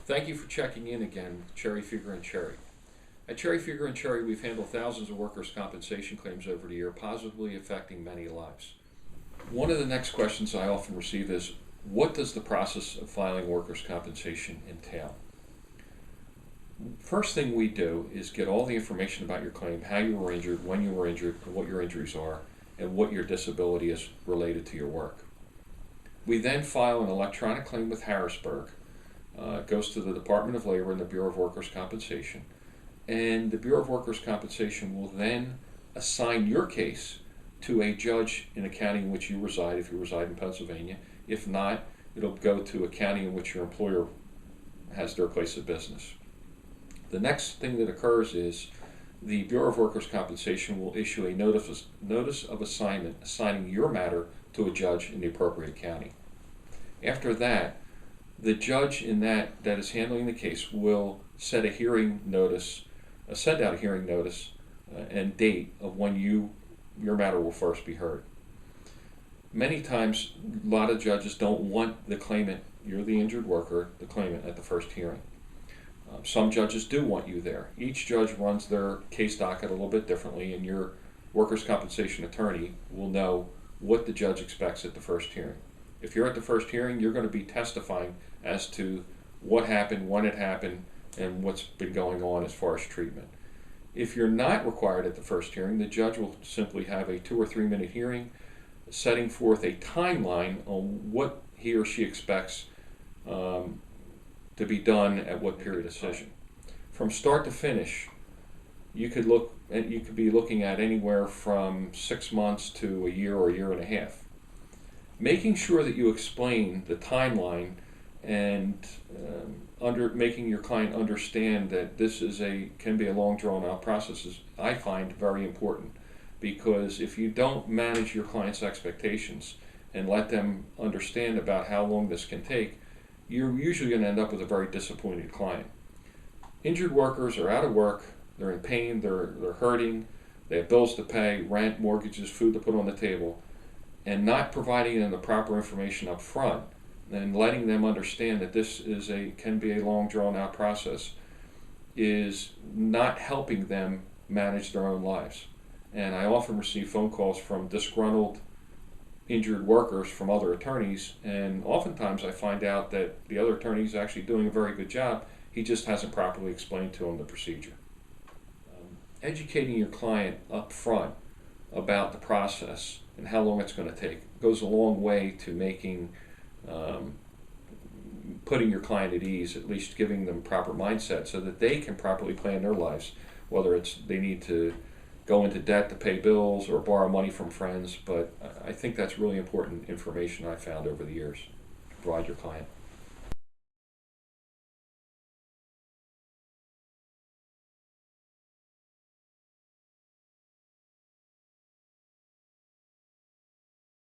Thank you for checking in again with Cherry Fieger and Cherry. At Cherry Fieger and Cherry, we've handled thousands of workers' compensation claims over the year, positively affecting many lives. One of the next questions I often receive is, what does the process of filing workers' compensation entail? First thing we do is get all the information about your claim, how you were injured, when you were injured, and what your injuries are, and what your disability is related to your work. We then file an electronic claim with Harrisburg. It goes to the Department of Labor and the Bureau of Workers' Compensation. And the Bureau of Workers' Compensation will then assign your case to a judge in a county in which you reside, if you reside in Pennsylvania. If not, it'll go to a county in which your employer has their place of business. The next thing that occurs is the Bureau of Workers' Compensation will issue a notice of assignment assigning your matter to a judge in the appropriate county. After that, the judge in that is handling the case will set a hearing notice, send out a hearing notice and date of when your matter will first be heard. Many times, a lot of judges don't want the claimant, you're the injured worker, the claimant at the first hearing. Some judges do want you there. Each judge runs their case docket a little bit differently, and your workers' compensation attorney will know what the judge expects at the first hearing. If you're at the first hearing, you're going to be testifying as to what happened, when it happened, and what's been going on as far as treatment. If you're not required at the first hearing, the judge will simply have a 2 or 3 minute hearing setting forth a timeline on what he or she expects to be done at what period of session. From start to finish, you could be looking at anywhere from 6 months to a year or a year and a half. Making sure that you explain the timeline and making your client understand that this can be a long drawn out process is, I find, very important, because if you don't manage your client's expectations and let them understand about how long this can take, you're usually going to end up with a very disappointed client. Injured workers are out of work, they're in pain, they're hurting, they have bills to pay, rent, mortgages, food to put on the table, and not providing them the proper information up front and letting them understand that this can be a long drawn out process is not helping them manage their own lives. And I often receive phone calls from disgruntled injured workers from other attorneys, and oftentimes I find out that the other attorney is actually doing a very good job. He just hasn't properly explained to him the procedure. Educating your client up front about the process and how long it's going to take goes a long way to making putting your client at ease, at least giving them proper mindset so that they can properly plan their lives, whether it's they need to go into debt to pay bills or borrow money from friends. But I think that's really important information I've found over the years to provide your client.